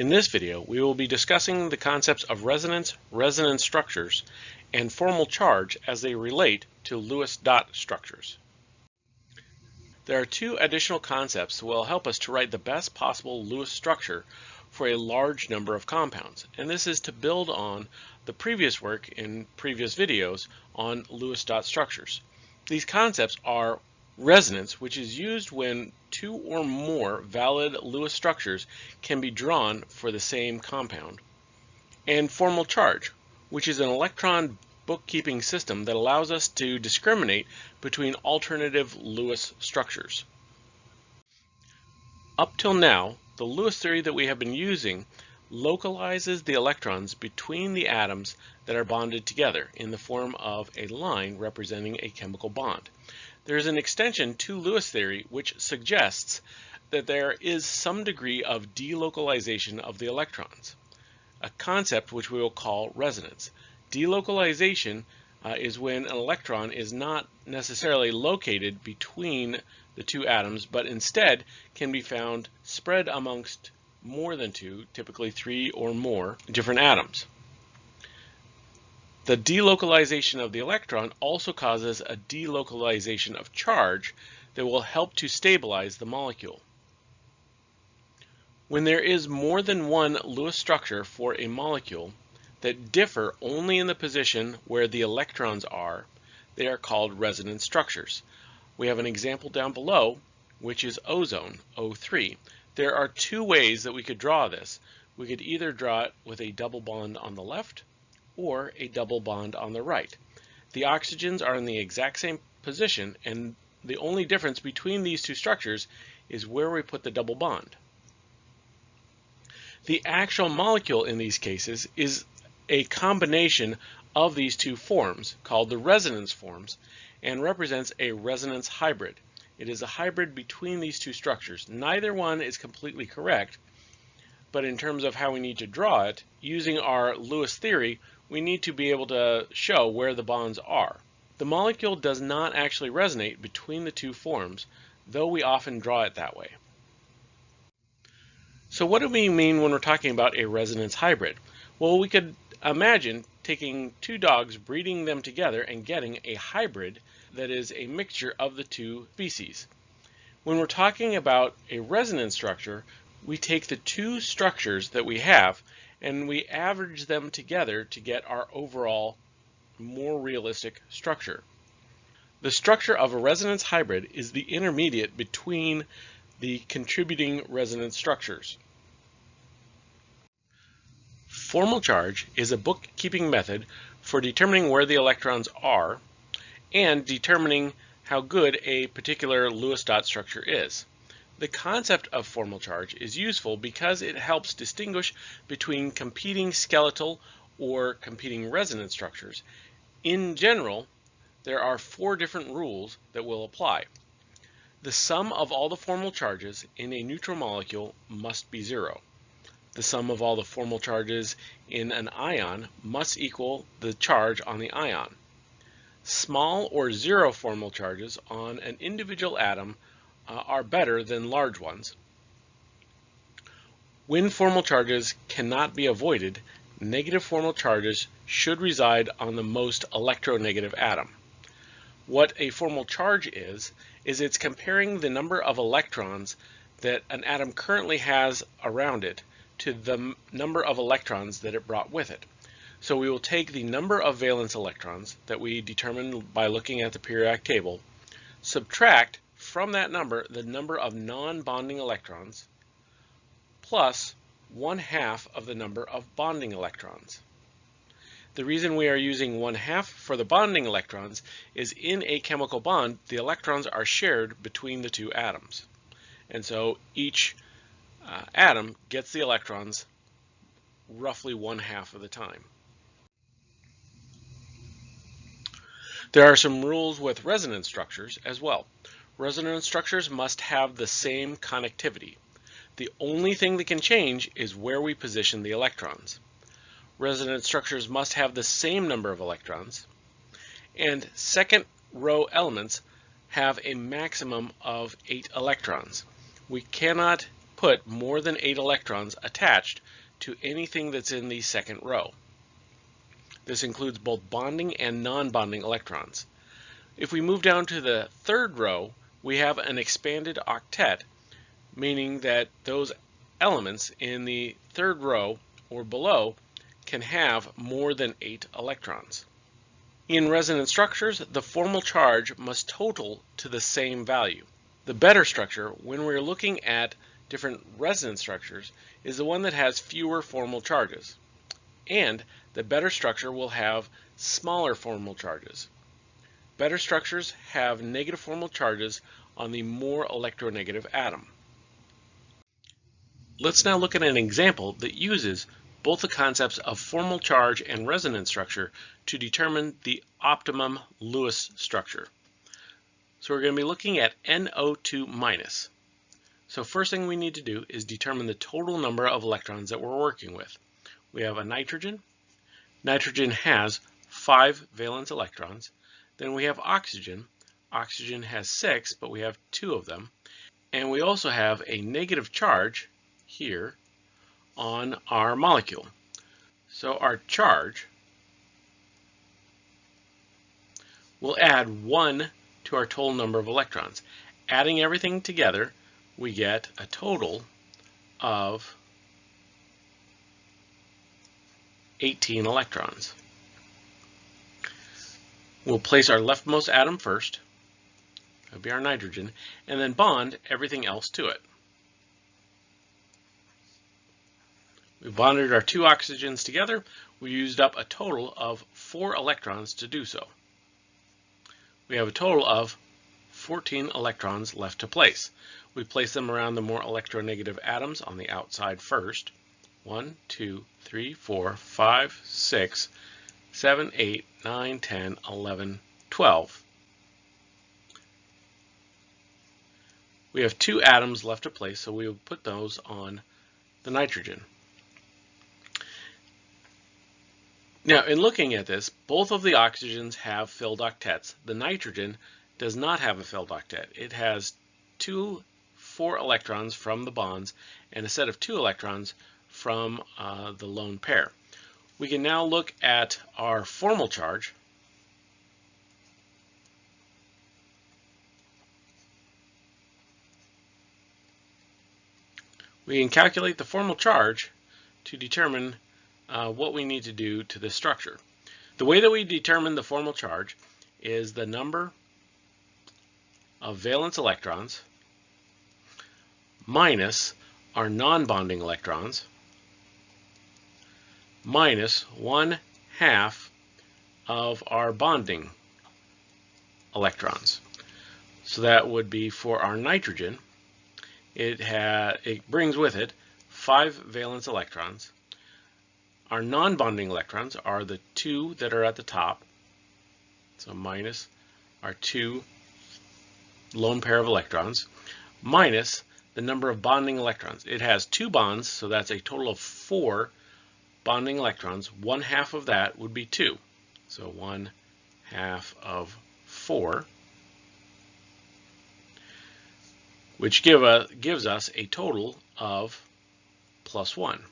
In this video, we will be discussing the concepts of resonance, resonance structures, and formal charge as they relate to Lewis dot structures. There are two additional concepts that will help us to write the best possible Lewis structure for a large number of compounds, and this is to build on the previous work in previous videos on Lewis dot structures. These concepts are resonance, which is used when two or more valid Lewis structures can be drawn for the same compound, and formal charge, which is an electron bookkeeping system that allows us to discriminate between alternative Lewis structures. Up till now, the Lewis theory that we have been using localizes the electrons between the atoms that are bonded together in the form of a line representing a chemical bond. There is an extension to Lewis theory which suggests that there is some degree of delocalization of the electrons, a concept which we will call resonance. Delocalization is when an electron is not necessarily located between the two atoms, but instead can be found spread amongst more than two, typically three or more different atoms. The delocalization of the electron also causes a delocalization of charge that will help to stabilize the molecule. When there is more than one Lewis structure for a molecule that differ only in the position where the electrons are, they are called resonance structures. We have an example down below, which is ozone, O3. There are two ways that we could draw this. We could either draw it with a double bond on the left or a double bond on the right. The oxygens are in the exact same position, and the only difference between these two structures is where we put the double bond. The actual molecule in these cases is a combination of these two forms called the resonance forms and represents a resonance hybrid. It is a hybrid between these two structures. Neither one is completely correct, but in terms of how we need to draw it, using our Lewis theory, we need to be able to show where the bonds are. The molecule does not actually resonate between the two forms, though we often draw it that way. So what do we mean when we're talking about a resonance hybrid? Well, we could imagine taking two dogs, breeding them together, and getting a hybrid that is a mixture of the two species. When we're talking about a resonance structure, we take the two structures that we have and we average them together to get our overall more realistic structure. The structure of a resonance hybrid is the intermediate between the contributing resonance structures. Formal charge is a bookkeeping method for determining where the electrons are and determining how good a particular Lewis dot structure is. The concept of formal charge is useful because it helps distinguish between competing skeletal or competing resonance structures. In general, there are four different rules that will apply. The sum of all the formal charges in a neutral molecule must be zero. The sum of all the formal charges in an ion must equal the charge on the ion. Small or zero formal charges on an individual atom are better than large ones. When formal charges cannot be avoided, negative formal charges should reside on the most electronegative atom. What a formal charge is it's comparing the number of electrons that an atom currently has around it to the number of electrons that it brought with it. So we will take the number of valence electrons that we determined by looking at the periodic table, subtract from that number the number of non-bonding electrons, plus 1/2 of the number of bonding electrons. The reason we are using 1/2 for the bonding electrons is in a chemical bond, the electrons are shared between the two atoms. And so each atom gets the electrons roughly 1/2 of the time. There are some rules with resonance structures as well. Resonance structures must have the same connectivity. The only thing that can change is where we position the electrons. Resonance structures must have the same number of electrons, and second row elements have a maximum of 8 electrons. We cannot put more than 8 electrons attached to anything that's in the second row. This includes both bonding and non-bonding electrons. If we move down to the third row, we have an expanded octet, meaning that those elements in the third row or below can have more than 8 electrons. In resonance structures, the formal charge must total to the same value. The better structure, when we're looking at different resonance structures, is the one that has fewer formal charges. And the better structure will have smaller formal charges. Better structures have negative formal charges on the more electronegative atom. Let's now look at an example that uses both the concepts of formal charge and resonance structure to determine the optimum Lewis structure. So we're going to be looking at NO2-. So first thing we need to do is determine the total number of electrons that we're working with. We have a nitrogen. Nitrogen has 5 valence electrons. Then we have oxygen. Oxygen has 6, but we have 2 of them. And we also have a negative charge here on our molecule. So our charge will add 1 to our total number of electrons. Adding everything together, we get a total of 18 electrons. We'll place our leftmost atom first, that would be our nitrogen, and then bond everything else to it. We bonded our 2 oxygens together. We used up a total of 4 electrons to do so. We have a total of 14 electrons left to place. We place them around the more electronegative atoms on the outside first. 1, 2, 3, 4, 5, 6, 7, 8, 9, 10, 11, 12. We have 2 atoms left to place, so we will put those on the nitrogen. Now, in looking at this, both of the oxygens have filled octets. The nitrogen does not have a filled octet. It has 2 4 electrons from the bonds and a set of 2 electrons from the lone pair. We can now look at our formal charge. We can calculate the formal charge to determine what we need to do to this structure. The way that we determine the formal charge is the number of valence electrons minus our non-bonding electrons minus 1/2 of our bonding electrons. So that would be for our nitrogen. It brings with it 5 valence electrons. Our non-bonding electrons are the 2 that are at the top, so minus our 2 lone pair of electrons, minus the number of bonding electrons. It has 2 bonds, so that's a total of 4 bonding electrons. 1/2 of that would be 2, so 1/2 of 4, which gives us a total of +1.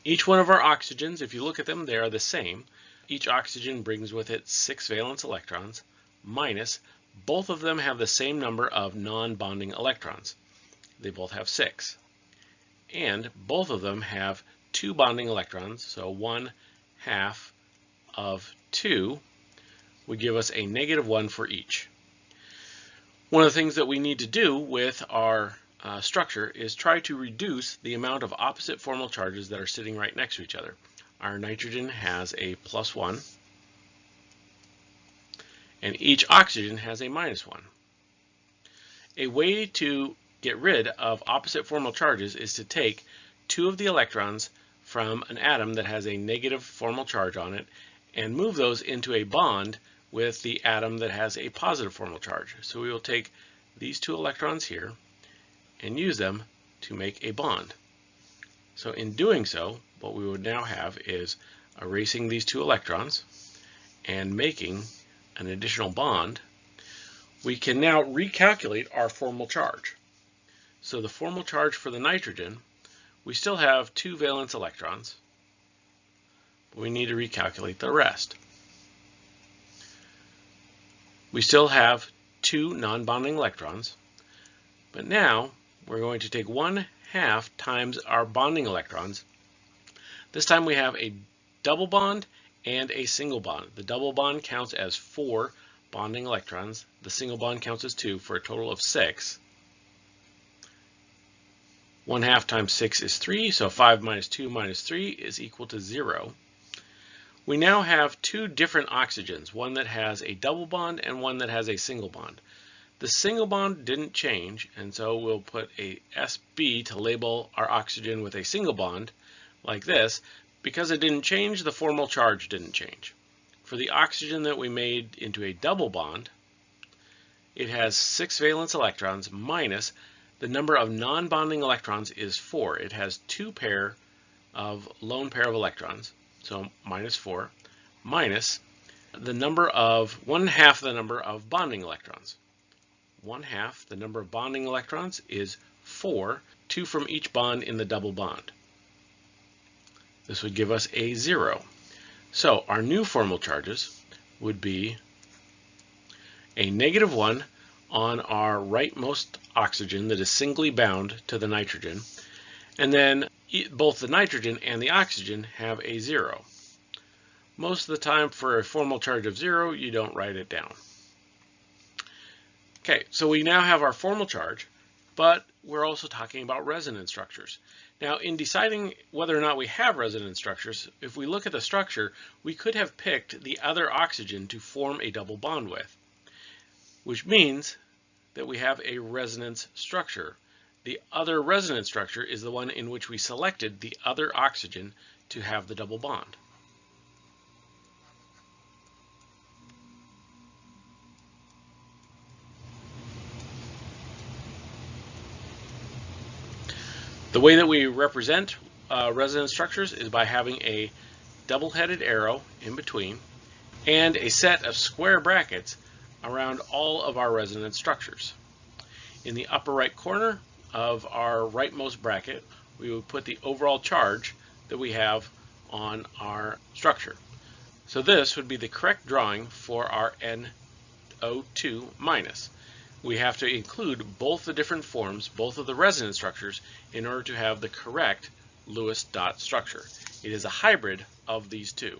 Each one of our oxygens, if you look at them, they are the same. Each oxygen brings with it 6 valence electrons, minus both of them have the same number of non-bonding electrons. They both have 6. And both of them have 2 bonding electrons, so 1/2 of 2 would give us a -1 for each. One of the things that we need to do with our structure is try to reduce the amount of opposite formal charges that are sitting right next to each other. Our nitrogen has a +1, and each oxygen has a -1. A way to get rid of opposite formal charges is to take 2 of the electrons from an atom that has a negative formal charge on it and move those into a bond with the atom that has a positive formal charge. So we will take these 2 electrons here and use them to make a bond. So in doing so, what we would now have is erasing these 2 electrons and making an additional bond. We can now recalculate our formal charge. So the formal charge for the nitrogen, we still have 2 valence electrons. We need to recalculate the rest. We still have 2 non-bonding electrons, but now we're going to take 1/2 times our bonding electrons. This time we have a double bond and a single bond. The double bond counts as 4 bonding electrons. The single bond counts as 2 for a total of 6. 1/2 times 6 is 3, so 5 minus 2 minus 3 is equal to 0. We now have 2 different oxygens, one that has a double bond and one that has a single bond. The single bond didn't change, and so we'll put a SB to label our oxygen with a single bond, like this. Because it didn't change, the formal charge didn't change. For the oxygen that we made into a double bond, it has 6 valence electrons minus the number of non-bonding electrons is 4. It has 2 pair of lone pair of electrons, so minus 4, minus the number of 1/2 the number of bonding electrons. 1/2 the number of bonding electrons is 4, 2 from each bond in the double bond. This would give us a 0. So our new formal charges would be a -1 on our rightmost oxygen that is singly bound to the nitrogen, and then both the nitrogen and the oxygen have a 0. Most of the time for a formal charge of 0, you don't write it down. Okay, so we now have our formal charge, but we're also talking about resonance structures. Now, in deciding whether or not we have resonance structures, if we look at the structure, we could have picked the other oxygen to form a double bond with, which means that we have a resonance structure. The other resonance structure is the one in which we selected the other oxygen to have the double bond. The way that we represent resonance structures is by having a double-headed arrow in between and a set of square brackets around all of our resonance structures. In the upper right corner of our rightmost bracket, we would put the overall charge that we have on our structure. So this would be the correct drawing for our NO2 minus. We have to include both the different forms, both of the resonance structures, in order to have the correct Lewis dot structure. It is a hybrid of these two.